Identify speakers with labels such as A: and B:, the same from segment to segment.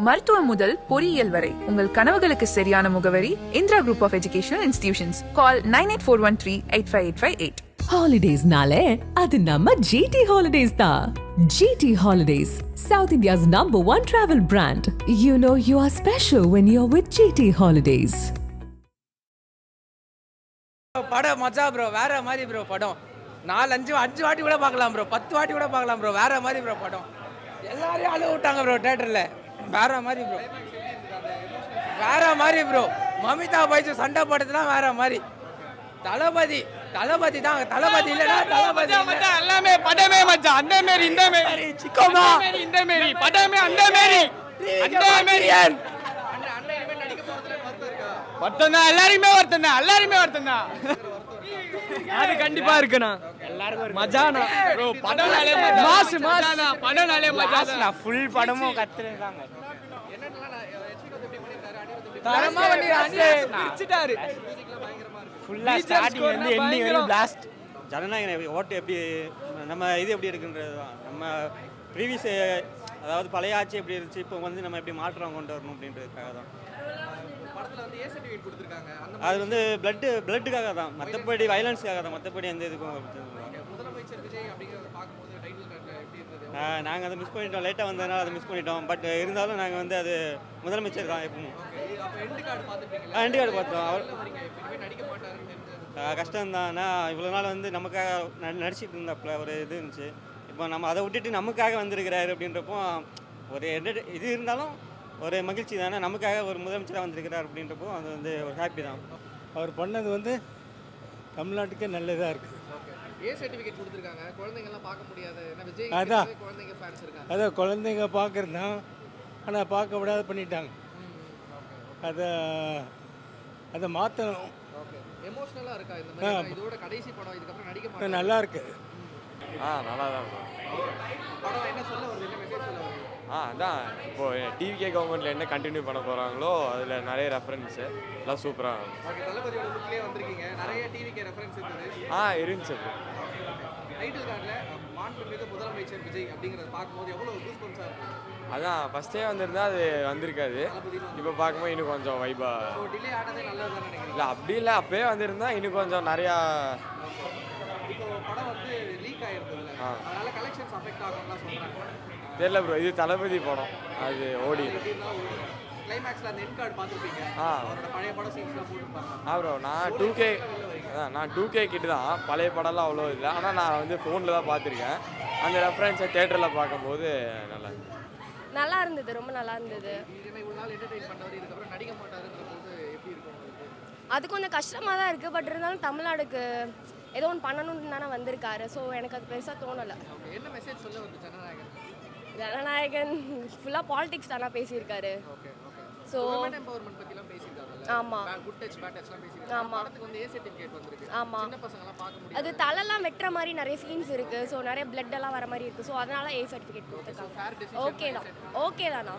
A: மருத்துவம் முதல் பொறியியல் வரை உங்கள் கனவுகளுக்கு சரியான முகவரி Indira group of educational institutions. Call 9841385858.
B: Holidays-nale, adu namma GT Holidays da. GT Holidays, South India's #1 travel brand. You know you are special when you're with GT Holidays.
C: படம் மச்சா ப்ரோ, வேற மாதிரி ப்ரோ படம். 4-5 வாட்டி கூட பார்க்கலாம் ப்ரோ, 10 வாட்டி கூட பார்க்கலாம் ப்ரோ. வேற மாதிரி ப்ரோ படம். எல்லாரையும் அழுவ விட்டாங்க ப்ரோ தியேட்டரில். வேற மாதிரி ப்ரோ, வேற மாதிரி ப்ரோ. மமிதா பைஜு சண்டை போட்டதுலாம் வேற மாதிரி. தளபதி தான், தளபதி இல்லைன்னா தளபதி
D: எல்லாமே படமே மச்சான். அந்த மாரி இந்த மாரி
C: சிக்கோமா
D: இந்த மாரி படமே அந்த மாரி வருத்தம் எல்லாருமே வருத்தம் அது கண்டிப்பா இருக்குண்ணா. எல்லாருக்கும் மஜானா ப்ரோ. படம்னாலே மாஸ் படம்னாலே மஜானா.
C: ஃபுல் படமும் கத்துறாங்க.
D: தரமா பண்ணி அடிச்சிட்டாரு.
C: ஃபுல்லா ஸ்டார்டிங் வந்து எண்டிங் வரைக்கும் பிளாஸ்ட். ஜனநாயகன் ஓட்டு எப்படி நம்ம இது எப்படி இருக்குன்றது தான். நம்ம ப்ரீவியஸ் அதாவது பழைய ஆட்சி எப்படி இருந்துச்சு, இப்போ வந்து நம்ம எப்படி மாற்றம் கொண்டு வரணும் அப்படின்றதுக்காக தான். அது வந்து பிளட்டுக்காக தான், மற்றபடி வயலன்ஸுக்காக தான், மற்றபடி எந்த இதுக்கும். நாங்கள் அதை மிஸ் பண்ணிட்டோம், லேட்டாக வந்ததுனால அதை மிஸ் பண்ணிட்டோம். பட் இருந்தாலும் நாங்கள் வந்து அது முதலமைச்சர் தான் எப்பவும். எண்டு கார்டு பார்த்தோம். கஷ்டம்தான். ஆனால் இவ்வளோ நாள் வந்து நமக்காக நடிச்சிட்டு இருந்தாப்புல ஒரு இது இருந்துச்சு. இப்போ நம்ம அதை விட்டுட்டு நமக்காக வந்திருக்கிறாரு அப்படின்றப்போ ஒரு இது இருந்தாலும் ஒரு மகிழ்ச்சி தானே. நமக்காக ஒரு முதலமைச்சராக வந்திருக்கிறார் அப்படின்றப்போ அது வந்து ஒரு ஹாப்பி தான்.
E: அவர் பண்ணது வந்து தமிழ்நாட்டுக்கே நல்லதாக இருக்குது.
F: ஏ சர்டிஃபிகேட் கொடுத்துருக்காங்க, குழந்தைங்கலாம் பார்க்க முடியாது.
E: அதான்
F: குழந்தைங்க ஃபேன்ஸ் இருக்காங்க.
E: அதான் குழந்தைங்க பார்க்குறது தான், ஆனால் பார்க்க விடாத பண்ணிட்டாங்க. அதை மாற்றணும்.
F: ஓகே, எமோஷனலாக இருக்கா இந்த மாதிரி? இதோட கடைசி படம், இதுக்கப்புறம் நடிக்க மாட்டேன்.
E: நல்லா இருக்கு.
D: நல்லா தான்
F: படம் என்ன சொல்ல வருது, என்ன மெசேஜ் சொல்ல வருது?
D: அதான் இப்போ டிவிகே கவர்மெண்ட்டில் என்ன கண்டினியூ பண்ண போகிறாங்களோ அதில் நிறைய ரெஃபரன்ஸு எல்லாம் சூப்பராக.
F: ஓகே, தளபதியோட லுக்லேயே வந்திருக்கீங்க, நிறைய டிவிகே ரெஃபரன்ஸ் இருந்தது.
D: இருந்துச்சு.
F: டைட்டில் கார்டில் மாண்புமிகு முதலமைச்சர் விஜய் அப்படிங்கிறத பார்க்கும்போது எவ்வளோ கூஸ்பம்ஸாக இருக்கும்?
D: அதான் ஃபஸ்ட்டே வந்திருந்தா அது வந்திருக்காது. இப்போ பார்க்கும்போது இன்னும் கொஞ்சம் வைபாக.
F: ஸோ டிலே ஆனதே நல்லது தான் நினைக்கிறேன்.
D: இல்லை அப்படி இல்லை, அப்போயே வந்திருந்தா இன்னும் கொஞ்சம் நிறையா.
F: இப்போ படம் வந்து லீக் ஆகிருந்ததுல, அதனால கலெக்ஷன்ஸ் அஃபெக்ட் ஆகும்லாம் சொல்கிறாங்க.
D: தெரியல ப்ரோ, இது தளபதி படம், அது ஓடி.
F: கிளைமேக்ஸில் அந்த என் கார்டு பார்த்துருப்பீங்க, அவரோட பழைய படம் சீன்ஸ்லாம் போட்டுருப்பாங்க.
D: ப்ரோ நான் 2K கிட்ட தான், பழைய படம்லாம் அவ்வளோ இல்லை. ஆனால் நான் வந்து ஃபோனில் தான் பார்த்துருக்கேன். அந்த ரெஃபரன்ஸை தேட்டரில் பார்க்கும்போது
G: நல்லா இருந்தது, ரொம்ப நல்லா இருந்தது.
F: இவ்வளோ நாள் என்டர்டெயின் பண்ணவர் இதுக்கப்புறம் நடிக்க மாட்டாருன்ற போது எப்படி இருக்கும் உங்களுக்கு?
G: அது கொஞ்சம் கஷ்டமாக தான் இருக்குது. பட் இருந்தாலும் தமிழ்நாடுக்கு ஏதோ ஒன்று பண்ணணும்னு தானே வந்திருக்காரு. ஸோ எனக்கு அது பெருசாக தோணலை.
F: என்ன மெசேஜ் சொல்ல வருது
G: ஜனநாயகன் ஃபுல்லாக பாலிடிக்ஸ் தானே பேசியிருக்காரு. ஸோ
F: எம்பவர்மெண்ட் பற்றிலாம் பேசியிருக்காங்க.
G: ஆமாம்,
F: குட் டச் பேட் டச்லாம் பேசியிருக்காங்க.
G: ஆமாம்,
F: படத்துக்கு வந்து ஏ சர்டிஃபிகேட் வந்திருக்கு.
G: ஆமாம்,
F: சின்ன பசங்கலாம் பார்க்க முடியும்.
G: அது தலைலாம் வெட்டுற மாதிரி நிறைய சீன்ஸ் இருக்குது. ஸோ நிறைய பிளட் எல்லாம் வர மாதிரி இருக்குது. ஸோ அதனால ஏ சர்டிஃபிகேட் கொடுத்துருக்காங்க. ஓகே தானா.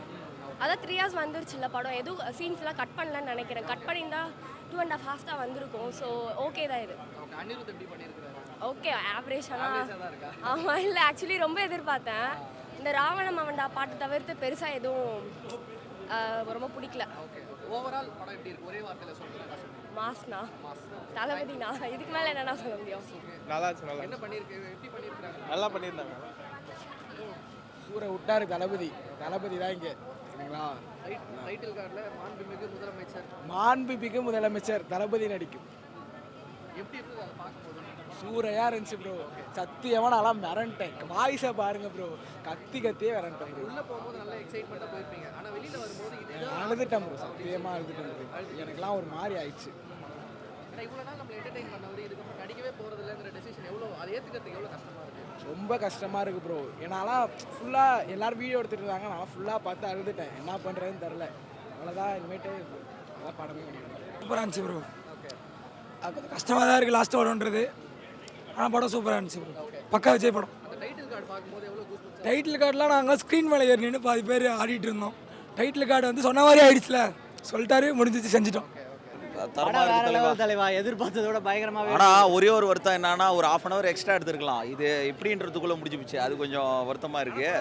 G: அதான் 3 years வந்துருச்சுல்ல படம். எதுவும் சீன்ஸ்லாம் கட் பண்ணலன்னு நினைக்கிறேன். கட் பண்ணியிருந்தா 2.5 hours தான் வந்திருக்கும். ஸோ ஓகே தான் இது.
F: அனிருத் எப்படி பண்ணியிருக்காரு?
G: ஓகே, ஆவரேஜாக ஆமாம். இல்லை ஆக்சுவலி ரொம்ப எதிர்பார்த்தேன். இந்த ராவண மவண்டா பாட்டு தவிர்த்து பெருசாக எதுவும் ரொம்ப பிடிக்கல.
F: ஓவரால் படம் எப்படி இருக்கு? ஒரே வார்த்தையில் சொல்லுங்க.
G: மாஸ்னா, தளபதினா, இதுக்கு மேலே என்னென்ன சொல்ல முடியும்?
D: நல்லா இருந்துச்சு.
F: என்ன பண்ணியிருக்கு, எப்படி பண்ணியிருக்காங்க?
D: நல்லா பண்ணியிருந்தாங்க.
E: சூரை விட்டாரு தளபதி தான் இங்கே சரிங்களா.
F: டைட்டில் கார்டில்
E: மாண்புமிகு முதலமைச்சர் தளபதி நடிக்கும்.
F: எப்படி இருக்குது அதை பார்க்கும்போது?
E: சூறையாக இருந்துச்சு ப்ரோ. சத்தியமாக நான்லாம் மிரண்டேன். வாய்ஸை பாருங்க ப்ரோ, கத்தியே விரண்டேன் ப்ரோ.
F: உள்ளே போகும்போது நல்லா எக்ஸைட்மெண்ட்டாக போயிருப்பீங்க, ஆனால் வெளியில் வரும்போது
E: அழுதுட்டேன் ப்ரோ, சத்தியமாக அழுதுட்டேன் ப்ரோ. எனக்குலாம் ஒரு மாதிரி ஆயிடுச்சு.
F: ஏன்னா இவ்வளோ நாள் நம்ம என்டர்டெயின் பண்ணவர் இதுக்கப்புறம் நடிக்கவே போகிறதில்லங்கிற டெசிஷன் எவ்வளோ, அதை ஏற்றுக்கிறதுக்கு எவ்வளோ கஷ்டமாக இருக்குது?
E: ரொம்ப கஷ்டமாக இருக்குது ப்ரோ. என்னால் ஃபுல்லாக எல்லோரும் வீடியோ எடுத்துகிட்டு இருந்தாங்க, நான் ஃபுல்லாக பார்த்து அழுதுட்டேன். என்ன பண்ணுறதுன்னு தெரில. அவ்வளோதான், இனிமேட்டு அதான் படமே பண்ணிடுவேன்.
H: சூப்பராக இருந்துச்சு ப்ரோ. அது கொஞ்சம் கஷ்டமாக தான் இருக்குது லாஸ்ட் வரும்ன்றது. ஆனால் படம் சூப்பராக இருந்துச்சு ப்ரோ. பக்கா விஜய் படம்.
F: டைட்டில் கார்டு பார்க்கும்போது எவ்வளோ கூஸ்பம்ஸ்?
H: டைட்டில் கார்டெலாம் நாங்கள் ஸ்க்ரீன் மேலே ஏறி நின்று பாதி பேர் ஆடிட்டு இருந்தோம். டைட்டில் கார்டு வந்து சொன்ன மாதிரி ஆயிடுச்சுல, சொல்லிட்டாரு, முடிஞ்சிச்சு, செஞ்சிட்டோம்.
I: தரமா இருக்கு தலைவா.
J: எதிர்பார்த்ததோட பயங்கரமாவே.
I: ஆனா ஒரே ஒரு வருத்தம் என்னன்னா ஒரு 1/2 hour எக்ஸ்ட்ரா எடுத்துருக்கலாம். இது இப்படின்றதுக்குள்ள முடிஞ்சு போச்சு. அது கொஞ்சம் வருத்தமா இருக்கு.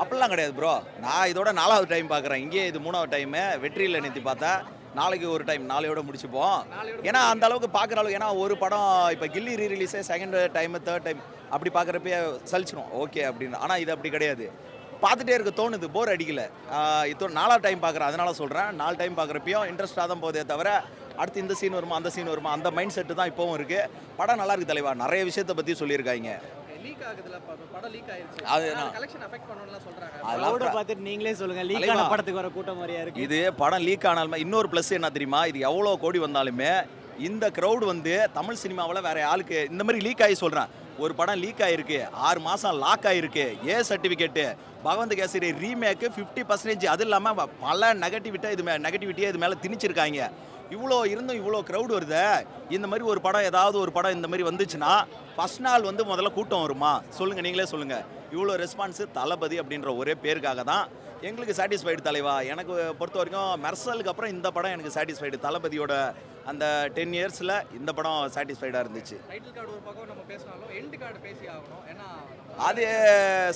I: அப்படிலாம் கிடையாது ப்ரோ. நான் இதோட 4வது டைம் பார்க்குறேன். இங்கே இது 3வது டைம். வெற்றியில் நேற்று பார்த்தேன். நாளைக்கு ஒரு டைம், நாளையோட முடிச்சுப்போம். ஏன்னா அந்த அளவுக்கு பார்க்குற அளவுக்கு, ஏன்னா ஒரு படம் இப்போ கில்லி ரீரிலீஸே 2nd டைம் 3rd டைம் அப்படி பார்க்குறப்பே சலிச்சிடும் ஓகே அப்படின்னு. ஆனால் இது அப்படி கிடையாது, பார்த்துட்டே இருக்க தோணுது, போர் அடிக்கல. இப்போ 4வது டைம் பார்க்குறேன், அதனால சொல்கிறேன். 4 டைம் பார்க்குறப்பையும் இன்ட்ரெஸ்ட்டாக தான் போதே தவிர அடுத்து இந்த சீன் வருமா அந்த சீன் வருமா அந்த மைண்ட் செட்டு தான் இப்போவும் இருக்குது. படம் நல்லா இருக்குது தலைவா. நிறைய விஷயத்தை பற்றி சொல்லியிருக்காங்க.
F: லீக் ஆகுதுல படம் லீக் ஆயிருச்சு.
I: அது
F: கலெக்ஷன் அஃபெக்ட் பண்ணனும்னு சொல்றாங்க.
J: அதோட பார்த்துட்டு நீங்களே சொல்லுங்க, லீக் ஆன படத்துக்கு வர கூட்டம் மாதிரியா இருக்கு
I: இது. படம் லீக் ஆனாலுமே இன்னொரு ப்ளஸ் என்ன தெரியுமா, இது எவ்வளோ கோடி வந்தாலுமே இந்த க்ரௌட் வந்து தமிழ் சினிமாவில் வேற ஆளுக்கு இந்த மாதிரி லீக் ஆகி சொல்கிறேன். ஒரு படம் லீக் ஆகிருக்கு, 6 மாதம் லாக் ஆகிருக்கு, ஏ சர்டிஃபிகேட்டு, பகவந்த் கேசரி ரீமேக்கு 50%. அது இல்லாமல் பல நெகட்டிவிட்டியே இது மேலே திணிச்சிருக்காங்க. இவ்வளோ இருந்தும் இவ்வளோ க்ரௌட் வருது. இந்த மாதிரி ஒரு படம், ஏதாவது ஒரு படம் இந்த மாதிரி வந்துச்சுன்னா ஃபஸ்ட் நாள் வந்து முதல்ல கூட்டம் வருமா சொல்லுங்கள், நீங்களே சொல்லுங்கள். இவ்வளோ ரெஸ்பான்ஸு தளபதி அப்படின்ற ஒரே பேருக்காக தான் எங்களுக்கு சாட்டிஸ்ஃபைடு தலைவா. எனக்கு பொறுத்த வரைக்கும் மெர்சலுக்கு அப்புறம் இந்த படம் எனக்கு சாட்டிஸ்ஃபைடு. தளபதியோட அந்த 10 இயர்ஸில் இந்த படம் சாட்டிஸ்ஃபைடாக இருந்துச்சு.
F: டைட்டில் கார்டு ஒரு பக்கம் நம்ம பேசினாலும் எண்ட் கார்டு பேசி ஆகணும். ஏன்னா
I: அது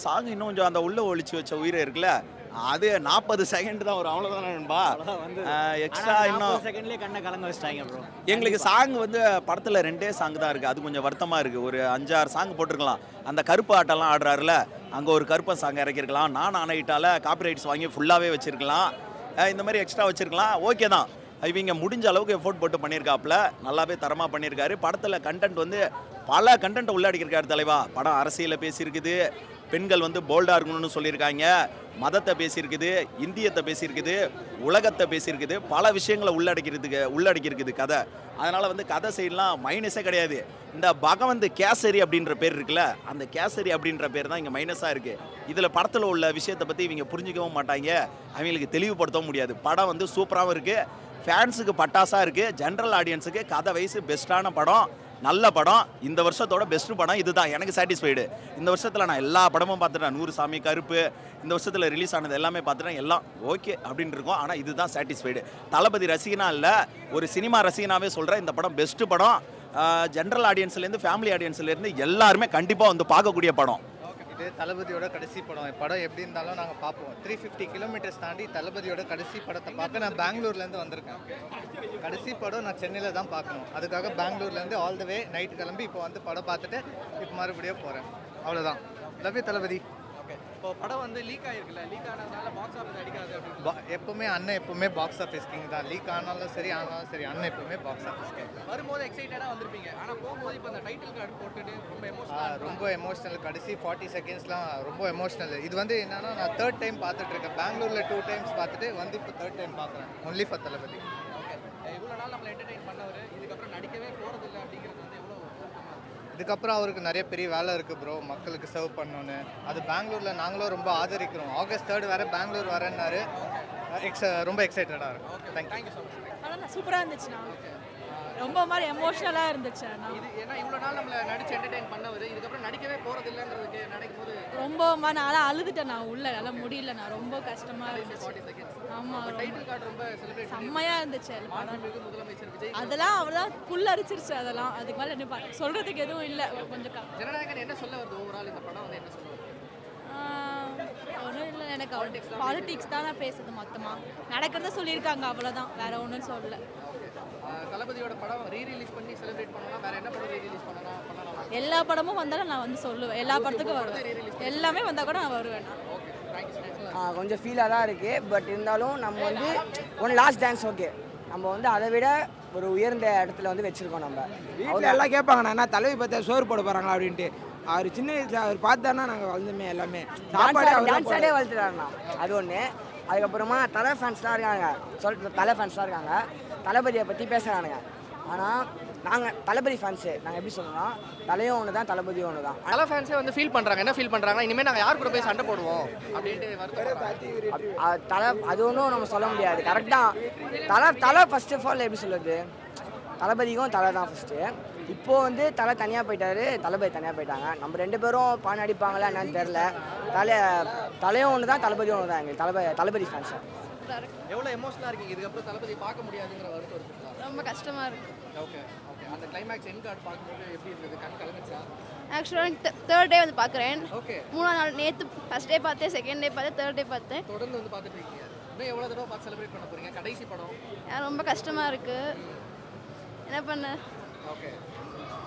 I: சாங் இன்னும் கொஞ்சம் அந்த உள்ள ஒழிச்சு வச்ச உயிரை இருக்குல்ல, அது 40 செகண்ட் தான் வரும், அவ்வளோதானே நண்பா. எக்ஸ்ட்ரா இன்னும்
J: செகண்ட்லேயே கண்ணை கலங்க வச்சிட்டாங்க ப்ரோ.
I: எங்களுக்கு சாங் வந்து படத்தில் 2 சாங் தான் இருக்குது. அது கொஞ்சம் வருத்தமாக இருக்குது. ஒரு 5-6 சாங் போட்டிருக்கலாம். அந்த கருப்பு ஆட்டெல்லாம் ஆடுறாருல, அங்கே ஒரு கருப்பன் சாங் இறக்கிருக்கலாம். நான் ஆனையிட்டால காப்பிரைட்ஸ் வாங்கி ஃபுல்லாகவே வச்சுருக்கலாம். இந்த மாதிரி எக்ஸ்ட்ரா வச்சுருக்கலாம். ஓகே தான், இவங்க முடிஞ்ச அளவுக்கு எஃபோர்ட் போட்டு பண்ணியிருக்காப்புல, நல்லாவே தரமாக பண்ணியிருக்காரு. படத்தில் கண்டென்ட் வந்து பல கண்டென்ட்டை உள்ளடக்கியிருக்காரு தலைவா. படம் அரசியலை பேசியிருக்குது, பெண்கள் வந்து போல்டாக இருக்கணும்னு சொல்லியிருக்காங்க, மதத்தை பேசியிருக்குது, இந்தியத்தை பேசியிருக்குது, உலகத்தை பேசியிருக்குது, பல விஷயங்களை உள்ளடக்கியிருக்குது கதை. அதனால் வந்து கதை சைட்லாம் மைனஸே கிடையாது. இந்த பகவந்த் கேசரி அப்படின்ற பேர் இருக்குல்ல, அந்த கேசரி அப்படின்ற பேர் தான் இங்கே மைனஸாக இருக்குது. இதில் படத்தில் உள்ள விஷயத்தை பற்றி இவங்க புரிஞ்சிக்கவும் மாட்டாங்க, அவங்களுக்கு தெளிவுபடுத்தவும் முடியாது. படம் வந்து சூப்பராகவும் இருக்குது, ஃபேன்ஸுக்கு பட்டாசாக இருக்குது, ஜென்ரல் ஆடியன்ஸுக்கு கதை வைஸ் பெஸ்ட்டான படம், நல்ல படம். இந்த வருஷத்தோட பெஸ்ட் படம் இதுதான், எனக்கு சாட்டிஸ்ஃபைடு. இந்த வருஷத்தில் நான் எல்லா படமும் பார்த்துட்டேன். 100 சாமி, கருப்பு, இந்த வருஷத்தில் ரிலீஸ் ஆனது எல்லாமே பார்த்துட்டேன். எல்லாம் ஓகே அப்படின்னு இருக்கும். ஆனால் இதுதான் சாட்டிஸ்ஃபைடு. தளபதி ரசிகனா இல்லை, ஒரு சினிமா ரசிகனாவே சொல்கிறேன், இந்த படம் பெஸ்ட்டு படம். ஜென்ரல் ஆடியன்ஸ்லேருந்து ஃபேமிலி ஆடியன்ஸ்லேருந்து எல்லாருமே கண்டிப்பாக வந்து பார்க்கக்கூடிய படம்.
K: இது தளபதியோட கடைசி படம். படம் எப்படி இருந்தாலும் நாங்கள் பார்ப்போம். 350 கிலோமீட்டர்ஸ் தாண்டி தளபதியோட கடைசி படத்தை பார்க்க நான் பெங்களூர்லேருந்து வந்திருக்கேன். கடைசி படம் நான் சென்னையில் தான் பார்க்கணும். அதுக்காக பெங்களூர்லேருந்து ஆல் த வே நைட்டு கிளம்பி இப்போ வந்து படம் பார்த்துட்டு இப்போ மறுபடியும் போகிறேன். அவ்வளோதான். லவ் யூ தளபதி.
F: இப்போ படம் வந்து லீக் ஆயிருக்குல்ல, லீக் ஆனதுனால பாக்ஸ் ஆஃபீஸ் அடிக்காது அப்படின்னு
K: எப்பவுமே அண்ணன் எப்பவுமே பாக்ஸ் ஆஃபீஸ் கிங் தான். லீக் ஆனாலும் சரி அண்ணன் எப்பவுமே பாக்ஸ் ஆஃபீஸ் கிங்.
F: வரும்போது எக்ஸைட்டடாக வந்திருப்பீங்க, ஆனால் போகும்போது இப்போ அந்த டைட்டில் கார்டு போட்டுட்டு
K: ரொம்ப எமோஷனல். கடைசி 40 செகண்ட்ஸ்லாம் ரொம்ப எமோஷனல். இது வந்து என்னன்னா, நான் 3rd டைம் பார்த்துட்டு இருக்கேன். பெங்களூரில் 2 டைம்ஸ் பார்த்துட்டு வந்து இப்போ 3rd டைம் பார்க்குறேன். Only for Thalapathy.
F: ஓகே, இவ்வளோ நாள் நம்மளை என்டர்டெயின் பண்ணவர் இதுக்கப்புறம் நடிக்கவே போகிறதில்ல அப்படிங்கிறது வந்து எவ்வளோ?
K: இதுக்கப்புறம் அவருக்கு நிறைய பெரிய வேலை இருக்குது ப்ரோ, மக்களுக்கு சர்வ் பண்ணணுன்னு. அது பெங்களூரில் நாங்களும் ரொம்ப ஆதரிக்கிறோம். August 3rd வேறு பெங்களூர் வரேன்னாரு. ரொம்ப எக்ஸைட்டடாக இருக்கும். Thank you so much.
L: ஆனால் சூப்பராக இருந்துச்சுண்ணா, ரொம்ப மாதிரி எமோஷ்னலாக இருந்துச்சு.
F: இது ஏன்னா இவ்வளோ நாள் நம்மளை நடிச்சு என்டர்டெயின் பண்ணவர் இதுக்கப்புறம் நடிக்கவே போகிறதில்லங்கிறதுக்கு நினைக்கும் போது
L: ரொம்ப நாளாக அழுதுட்டேன் நான். உள்ள நல்லா முடியல, நான் ரொம்ப கஷ்டமாக இருந்துச்சு.
F: 40 செகண்ட்ஸ்.
L: ஆமாம்,
F: டைட்டில் கார்டு ரொம்ப செலிப்ரேட்
L: செம்மையாக இருந்துச்சு.
F: மாண்புமிகு முதலமைச்சர் விஜய்
L: அதெல்லாம் அவ்வளோதான் புல் அரிச்சிருச்சு. அதெல்லாம் அதுக்கு மேலே என்ன சொல்கிறதுக்கு எதுவும் இல்லை. கொஞ்சம்
F: ஜனநாயகன் என்ன சொல்ல வருது ஓவரால் இந்த படம் வந்து என்ன சொல்ல வருது?
L: ஒன்றும் இல்லை, எனக்கு பாலிடிக்ஸ் தான் நான் பேசுறது. மொத்தமாக நடக்கிறத சொல்லியிருக்காங்க, அவ்வளோதான், வேற ஒன்றும் சொல்லலை.
F: தளபதியோட படம் ரீரிலீஸ் பண்ணி செலிப்ரேட் பண்ணலாம், வேற என்ன படம் ரீரிலீஸ் பண்ணலாம்?
L: எல்லா படமும் வந்தாலும் நான் வந்து சொல்லுவேன், எல்லா படத்துக்கும் வருவேன். எல்லாமே வந்தால் கூட நான் வருவேன்.
E: கொஞ்சம் ஃபீலாக தான் இருக்குது. பட் இருந்தாலும் நம்ம வந்து ஒன் லாஸ்ட் டான்ஸ் ஓகே, நம்ம வந்து அதை விட ஒரு உயர்ந்த இடத்துல வந்து வச்சுருக்கோம். நம்ம வீட்டில் எல்லாம் கேட்பாங்கண்ணா, என்ன தலைவி பார்த்தா சோறு போட போகிறாங்களா அப்படின்ட்டு. அவர் சின்ன வயசில் அவர் பார்த்தாருன்னா நாங்கள் வளர்ந்துமே எல்லாமே டான்ஸாடே வளர்த்துறாருண்ணா. அது ஒன்று. அதுக்கப்புறமா தலை ஃபேன்ஸ்லாம் இருக்காங்க, தலை ஃபேன்ஸ்லாம் இருக்காங்க, தளபதியை பற்றி பேசுகிறானுங்க. ஆனால் நாங்கள் தளபதி ஃபேன்ஸு, நாங்கள் எப்படி சொல்லணும்னா தலையும் ஒன்று தான், தளபதியும் ஒன்று தான்.
F: தலை ஃபேன்ஸே வந்து ஃபீல் பண்ணுறாங்க. என்ன ஃபீல் பண்ணுறாங்கன்னா, இனிமேல் நாங்கள் யார் கூட போய் சண்டை போடுவோம் அப்படின்ட்டு
E: தலை அது ஒன்றும் நம்ம சொல்ல முடியாது. கரெக்டாக தலை ஃபஸ்ட் ஆஃப் ஆல் எப்படி சொல்லுறது, தளபதிக்கும் தலை தான் ஃபஸ்ட்டு. இப்போது வந்து தலை தனியாக போயிட்டாரு, தளபதி தனியாக போயிட்டாங்க. நம்ம 2 பேரும் பான் அடிப்பாங்களா என்னன்னு தெரில. தலையும் ஒன்று தான், தளபதியும் ஒன்று தான். எங்களுக்கு தளபதி ஃபேன்ஸு.
L: சூப்பராக இருக்கு.
F: எவ்வளோ எமோஷனாக இருக்கீங்க? இதுக்கப்புறம் தளபதி பார்க்க முடியாதுங்கிற வருத்தம் இருக்குங்களா?
L: ரொம்ப கஷ்டமாக இருக்கு.
F: Okay okay. அந்த கிளைமேக்ஸ் எண்ட் கார்டு பார்க்கும்போது எப்படி இருந்தது? கண் கலங்குச்சா?
L: ஆக்சுவலாக தேர்ட் டே வந்து பார்க்குறேன்.
F: ஓகே.
L: 3ஆம் நாள் நேற்று ஃபர்ஸ்ட் டே பார்த்தேன், செகண்ட் டே பார்த்தேன், தேர்ட் டே பார்த்தேன்.
F: தொடர்ந்து வந்து பார்த்துட்டு இருக்கீங்க. இன்னும் எவ்வளோ தடவை பார்த்து செலிப்ரேட் பண்ண போறீங்க? கடைசி படம்.
L: ரொம்ப கஷ்டமாக இருக்கு. என்ன பண்ண?
F: ஓகே.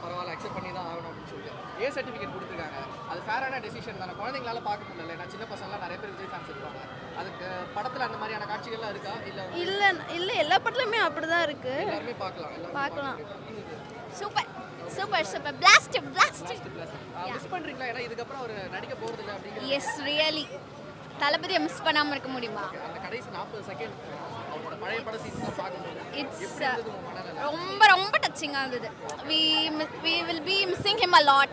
F: பரவாயில்ல, அக்செப்ட் பண்ணி தான் ஆகணும் அப்படின்னு சொல்லிட்டு ஏ சர்டிஃபிகேட் கொடுத்துருக்காங்க. அது ஃபேரான டெசிஷன் தானே? குழந்தைங்களால பார்க்க முடியல. நான் சின்ன பசங்களாம் நிறைய பேர் விஜய் ஃபேன்ஸ் இருப்பாங்க. அதுக்கு படத்தில் அந்த மாதிரியான காட்சிகள்லாம் இருக்கா? இல்லை
L: இல்லை இல்லை, எல்லா படத்துலையுமே அப்படி தான் இருக்கு.
F: எல்லாருமே பார்க்கலாம்.
L: பார்க்கலாம். Super super super blast blast.
F: Miss பண்ணுறீங்களா? ஏன்னா இதுக்கப்புறம் அவர் நடிக்க போகிறதில்ல அப்படிங்கிற.
L: S really. தளபதியை மிஸ் பண்ணாமல் இருக்க முடியுமா?
F: அந்த கடைசி 40 செகண்ட் அவரோட பழைய பட சீன்ஸ் தான் பார்க்கும்போது
L: இட்ஸ்
F: மனநிலை
L: ரொம்ப ரொம்ப டச்சிங்காக இருந்தது. we will be missing him a lot.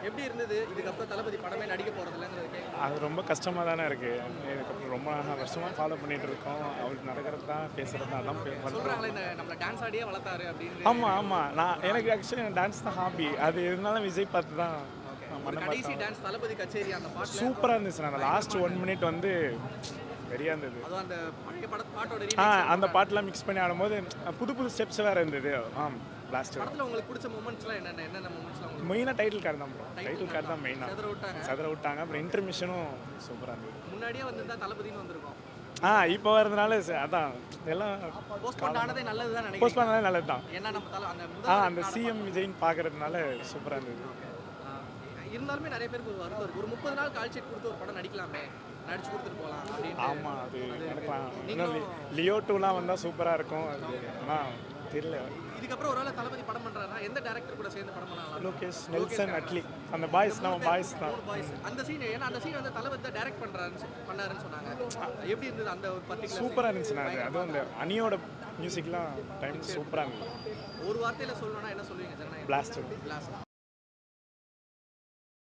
F: எப்படி இருந்தது? இதுக்கப்புறம் தளபதி படமே நடிக்க போகிறதில்லங்கிறது கேட்க
M: அது ரொம்ப கஷ்டமாக தானே இருக்குது. இதுக்கப்புறம் ரொம்ப வருஷமாக ஃபாலோ பண்ணிகிட்டு இருக்கோம். அவருக்கு நடக்கிறது தான் பேசுகிறது தான் அதான் பண்ணுறோம்.
F: சொல்கிறாங்களே இந்த நம்மளை டான்ஸ் ஆடியே வளர்த்தாரு அப்படின்னு.
M: ஆமாம் ஆமாம், எனக்கு ஆக்சுவலி டான்ஸ் தான் ஹாபி. அது இருந்தாலும் விஜய் பார்த்து தான்
F: கடைசி டான்ஸ் தளபதி கச்சேரி அந்த பாட்டு
M: சூப்பராக இருந்துச்சு. அந்த லாஸ்ட் 1 மினிட் வந்து வெறியாக இருந்தது.
F: அதுவும் அந்த பழைய பாட்டோட
M: அந்த பாட்டெலாம் மிக்ஸ் பண்ணி ஆடும்போது புது புது ஸ்டெப்ஸ் வேறு இருந்தது. பிளாஸ்ட்
F: படத்தில் உங்களுக்கு பிடிச்ச மூமெண்ட்ஸ்லாம் என்னென்ன மூமெண்ட்ஸ்லாம் உங்களுக்கு?
M: மெயினாக டைட்டில் கார்டு தான் ப்ரோ. டைட்டில் கார்டு தான் மெயினாக
F: சதுர
M: விட்டாங்க. அப்புறம் இன்டர்மிஷனும் சூப்பராக இருந்தது.
F: முன்னாடியே வந்திருந்தா தளபதினு வந்திருக்கும்.
M: இப்போ வரதுனால அதான் எல்லாம்
F: போஸ்ட்போன் ஆனதே நல்லது தான் நினைக்கிறேன்.
M: போஸ்ட் பண்ணாலே நல்லது தான்.
F: ஏன்னா நம்ம அந்த
M: சிஎம் விஜய்னு பார்க்கறதுனால சூப்பராக இருந்தது.
F: இருந்தாலுமே நிறைய பேருக்கு ஒரு வருத்தம் இருக்குது. ஒரு 30 நாள் கால் ஷீட் கொடுத்து ஒரு படம் நடிக்கலாமே, நடிச்சு கொடுத்துட்டு போகலாம் அப்படின்னு.
M: ஆமாம், அது நடக்கலாம். இன்னும் லியோ 2லாம் வந்தால் சூப்பராக இருக்கும். அது ஆனால் தெரியல.
F: இதுக்கப்புறம் ஒருவேளை தளபதி படம் பண்ணுறாருன்னா எந்த டேரக்டர் கூட சேர்ந்து படம் பண்ணலாம்?
M: லோகேஷ், நெல்சன், அட்லி, அந்த பாய்ஸ் நம்ம பாய்ஸ் தான்.
F: அந்த சீன், ஏன்னா அந்த சீன் வந்து தளபதி தான் டைரக்ட் பண்ணாருன்னு சொன்னாங்க. எப்படி இருந்தது அந்த ஒரு பர்டிகுலர்?
M: சூப்பராக இருந்துச்சுண்ணா. அதுவும் அந்த அனியோட மியூசிக்லாம் டைம் சூப்பராக இருந்தது.
F: ஒரு வார்த்தையில் சொல்லணும்னா என்ன சொல்லுவீங்க?
M: பிளாஸ்ட்.